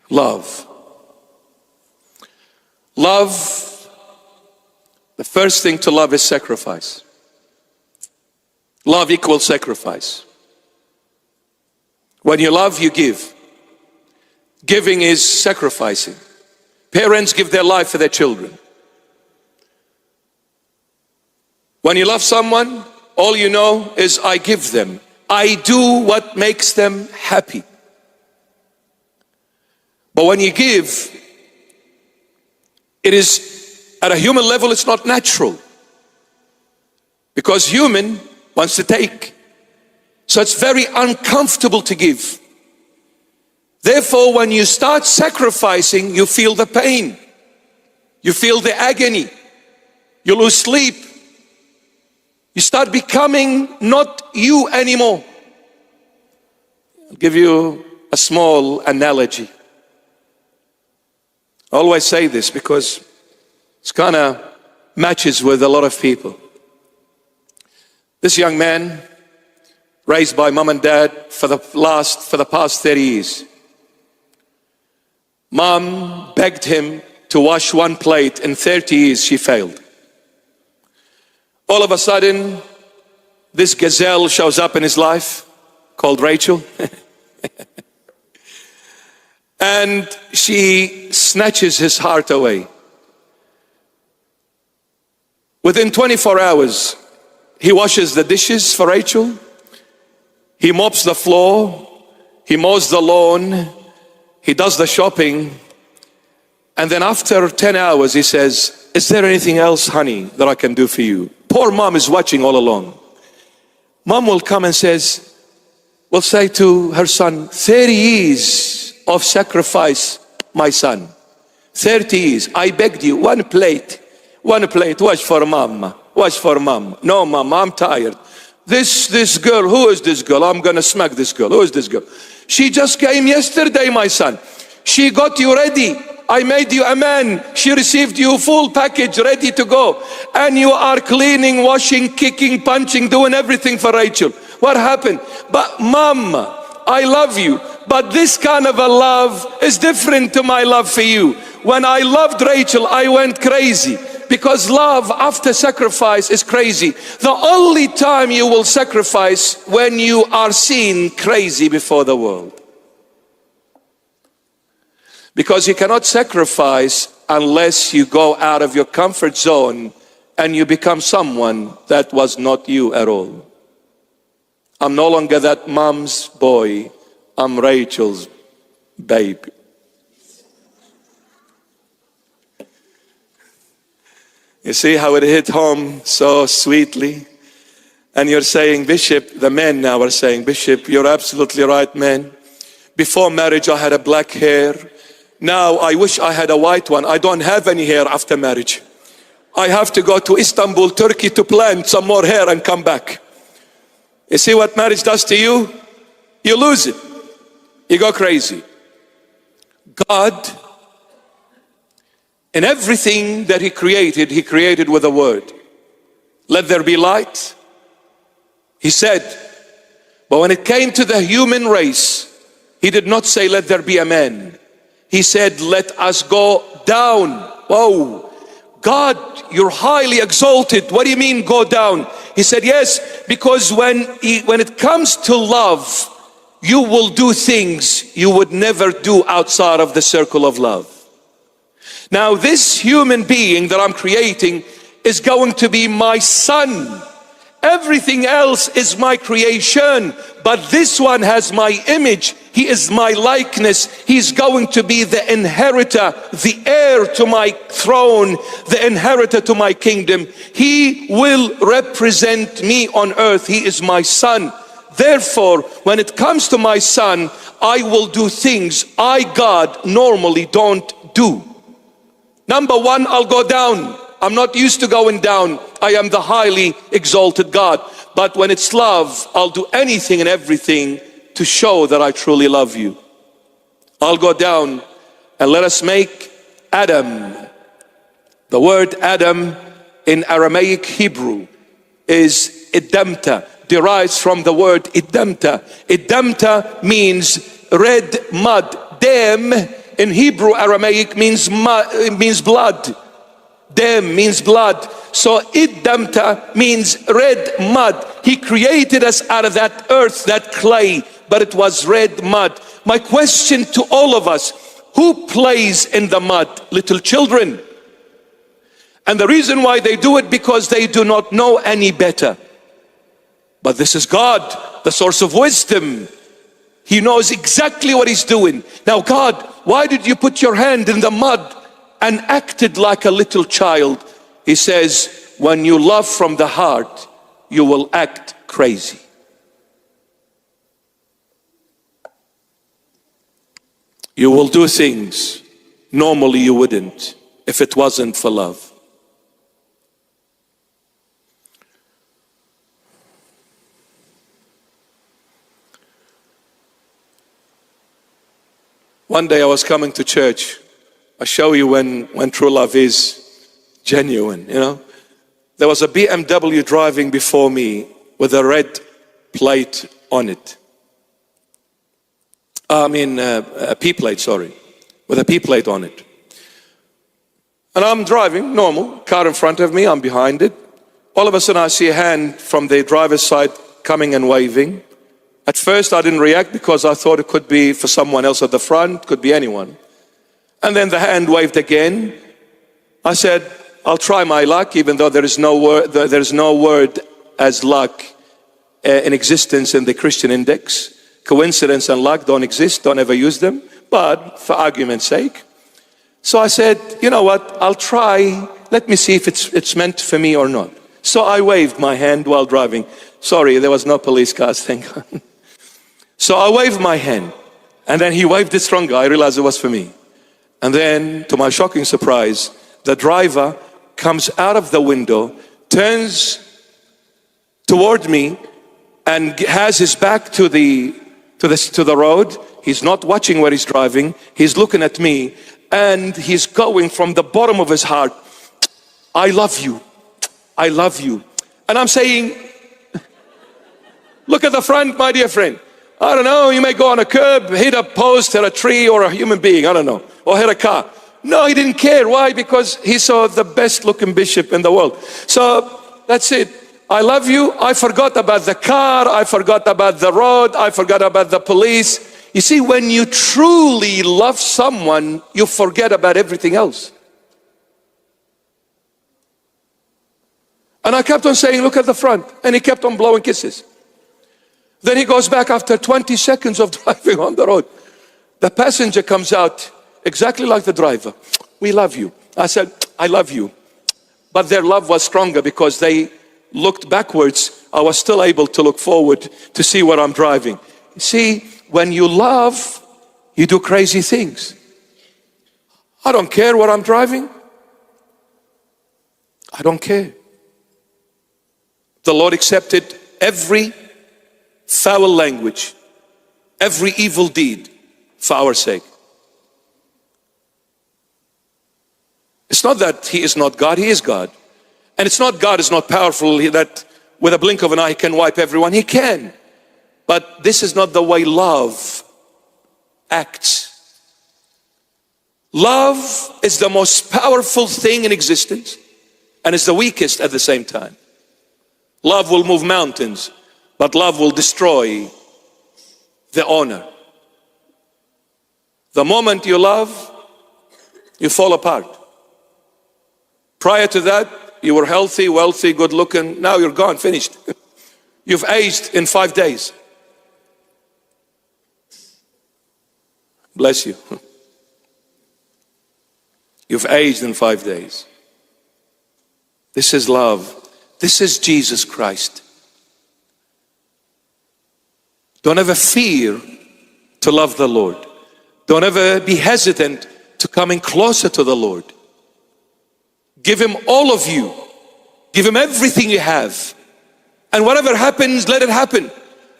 Love. Love, the first thing to love is sacrifice. Love equals sacrifice. When you love, you give. Giving is sacrificing. Parents give their life for their children. When you love someone, all you know is I give them. I do what makes them happy. But when you give, it is, at a human level, it's not natural. Because human wants to take. So it's very uncomfortable to give. Therefore, when you start sacrificing, you feel the pain. You feel the agony. You lose sleep. You start becoming not you anymore. I'll give you a small analogy. I always say this because it's kind of matches with a lot of people. This young man, raised by mom and dad for the past 30 years. Mom begged him to wash one plate. In 30 years, she failed. All of a sudden, this gazelle shows up in his life called Rachel. And she snatches his heart away. Within 24 hours, he washes the dishes for Rachel. He mops the floor. He mows the lawn. He does the shopping. And then after 10 hours, he says, is there anything else, honey, that I can do for you? Poor mom is watching all along. Mom will come and will say to her son, 30 years of sacrifice, my son. 30 years. I begged you, one plate, wash for mom. Wash for mom. No, mom, I'm tired. This girl, who is this girl? I'm gonna smack this girl. Who is this girl? She just came yesterday, my son. She got you ready. I made you a man. She received you full package, ready to go. And you are cleaning, washing, kicking, punching, doing everything for Rachel. What happened? But mom, I love you. But this kind of a love is different to my love for you. When I loved Rachel, I went crazy. Because love after sacrifice is crazy. The only time you will sacrifice when you are seen crazy before the world. Because you cannot sacrifice unless you go out of your comfort zone and you become someone that was not you at all. I'm no longer that mom's boy. I'm Rachel's baby. You see how it hit home so sweetly? And you're saying, Bishop, the men now are saying, Bishop, you're absolutely right, man. Before marriage, I had a black hair. Now I wish I had a white one. I don't have any hair after marriage. I have to go to Istanbul, Turkey to plant some more hair and come back. You see what marriage does to you? You lose it. You go crazy. God, in everything that He created with a word. Let there be light, He said. But when it came to the human race, He did not say, let there be a man. He said, let us go down. Whoa. God, you're highly exalted. What do you mean go down? He said, yes, because when it comes to love, you will do things you would never do outside of the circle of love. Now this human being that I'm creating is going to be my son. Everything else is my creation, but this one has my image. He is my likeness. He's going to be the inheritor, the heir to my throne, the inheritor to my kingdom. He will represent me on earth. He is my son. Therefore, when it comes to my son, I will do things I, God, normally don't do. Number one, I'll go down. I'm not used to going down. I am the highly exalted God. But when it's love, I'll do anything and everything to show that I truly love you. I'll go down and let us make Adam. The word Adam in Aramaic Hebrew is idamta, derives from the word idamta. Idamta means red mud. Dam in Hebrew, Aramaic means blood. Dem means blood. So Iddamta means red mud. He created us out of that earth, that clay, but it was red mud. My question to all of us, who plays in the mud? Little children. And the reason why they do it, because they do not know any better. But this is God, the source of wisdom. He knows exactly what he's doing. Now, God, why did you put your hand in the mud and acted like a little child? He says, when you love from the heart, you will act crazy. You will do things normally you wouldn't if it wasn't for love. One day I was coming to church. I show you when true love is genuine, you know. There was a BMW driving before me with a red plate on it. A P plate, sorry. With a P plate on it. And I'm driving, normal, car in front of me, I'm behind it. All of a sudden I see a hand from the driver's side coming and waving. At first I didn't react because I thought it could be for someone else at the front, could be anyone. And then the hand waved again. I said, I'll try my luck, even though there is no word as luck in existence in the Christian index. Coincidence and luck don't exist, don't ever use them, but for argument's sake. So I said, you know what, I'll try, let me see if it's meant for me or not. So I waved my hand while driving. Sorry, there was no police cars, thank God. So I waved my hand, and then he waved it stronger. I realized it was for me. And then, to my shocking surprise, the driver comes out of the window, turns toward me, and has his back to the road. He's not watching where he's driving. He's looking at me, and he's going from the bottom of his heart, I love you. I love you. And I'm saying, look at the front, my dear friend. I don't know, you may go on a curb, hit a post, hit a tree, or a human being, I don't know, or hit a car. No, he didn't care. Why? Because he saw the best looking bishop in the world. So that's it. I love you. I forgot about the car. I forgot about the road. I forgot about the police. You see, when you truly love someone, you forget about everything else. And I kept on saying, look at the front. And he kept on blowing kisses. Then he goes back after 20 seconds of driving on the road. The passenger comes out exactly like the driver. We love you. I said, I love you. But their love was stronger because they looked backwards. I was still able to look forward to see where I'm driving. You see, when you love, you do crazy things. I don't care where I'm driving. I don't care. The Lord accepted every foul language, every evil deed for our sake. It's not that he is not God, he is God. And it's not God is not powerful, that with a blink of an eye he can wipe everyone. He can. But this is not the way love acts. Love is the most powerful thing in existence, and it's the weakest at the same time. Love will move mountains, but love will destroy the honor. The moment you love, you fall apart. Prior to that, you were healthy, wealthy, good looking. Now you're gone, finished. You've aged in 5 days. Bless you. You've aged in 5 days. This is love. This is Jesus Christ. Don't ever fear to love the Lord. Don't ever be hesitant to coming closer to the Lord. Give him all of you. Give him everything you have. And whatever happens, let it happen.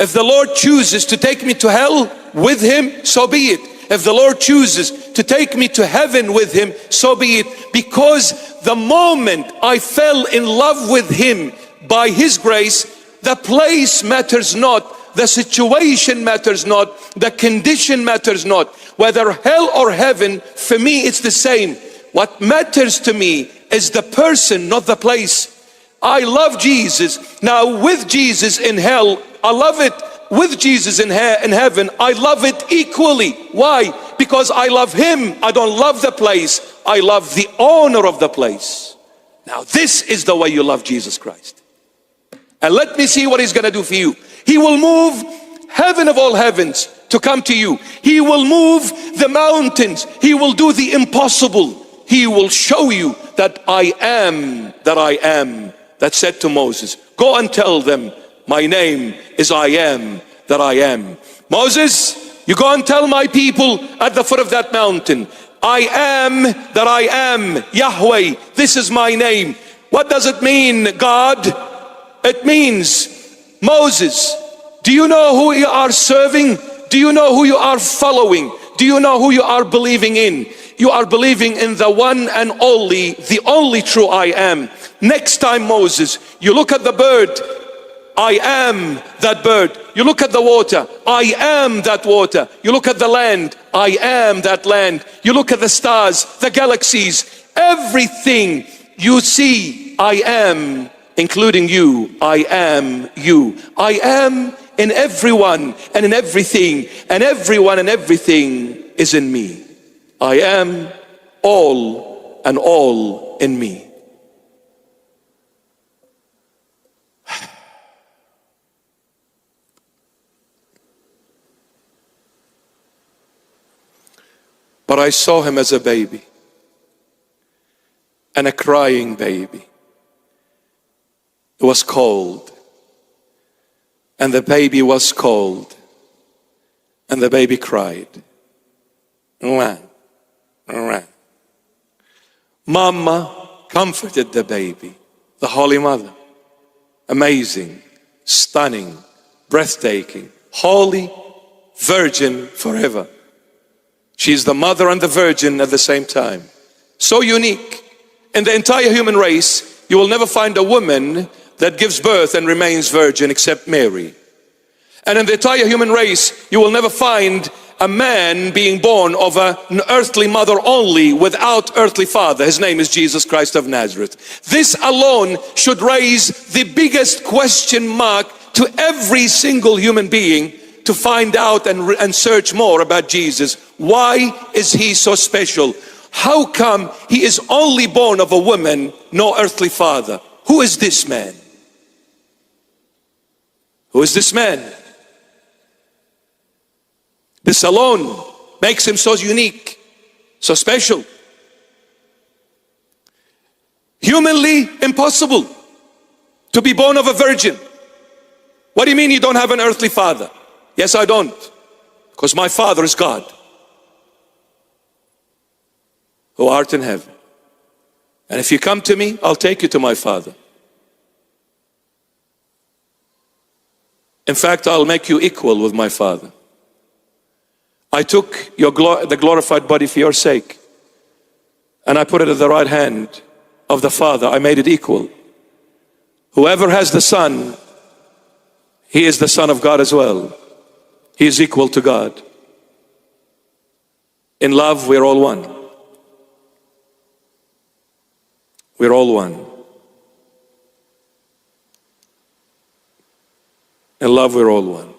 If the Lord chooses to take me to hell with him, so be it. If the Lord chooses to take me to heaven with him, so be it. Because the moment I fell in love with him by his grace, the place matters not. the situation matters not, the condition matters not. Whether hell or heaven, for me it's the same. What matters to me is the person, not the place. I love Jesus. Now with Jesus in hell, I love it. With Jesus in heaven, I love it equally. Why? Because I love Him. I don't love the place. I love the owner of the place. Now this is the way you love Jesus Christ. And let me see what He's going to do for you. He will move heaven of all heavens to come to you. He will move the mountains. He will do the impossible. He will show you that I am that said to Moses, go and tell them my name is I am that I am. Moses, you go and tell my people at the foot of that mountain, I am that I am, Yahweh. This is my name. What does it mean, God? It means, Moses, do you know who you are serving? Do you know who you are following? Do you know who you are believing in? You are believing in the one and only, the only true I am. Next time, Moses, you look at the bird, I am that bird. You look at the water, I am that water. You look at the land, I am that land. You look at the stars, the galaxies, everything you see, I am, including you. I am you. I am in everyone and in everything, and everyone and everything is in me. I am all and all in me. But I saw him as a baby, and a crying baby. It was cold, and the baby was cold, and the baby cried. Mama comforted the baby, the Holy Mother. Amazing, stunning, breathtaking, holy, virgin forever. She's the mother and the virgin at the same time. So unique. In the entire human race, you will never find a woman that gives birth and remains virgin except Mary. And in the entire human race, you will never find a man being born of an earthly mother only without earthly father. His name is Jesus Christ of Nazareth. This alone should raise the biggest question mark to every single human being to find out and search more about Jesus. Why is He so special? How come He is only born of a woman, no earthly father? Who is this man? Who is this man? This alone makes Him so unique, so special. Humanly impossible to be born of a virgin. What do you mean you don't have an earthly father? Yes, I don't, because my Father is God, who art in heaven. And if you come to me, I'll take you to my Father. In fact, I'll make you equal with my Father. I took the glorified body for your sake, and I put it at the right hand of the Father. I made it equal. Whoever has the Son, he is the Son of God as well. He is equal to God. In love, we're all one. We're all one. In love, we're all one.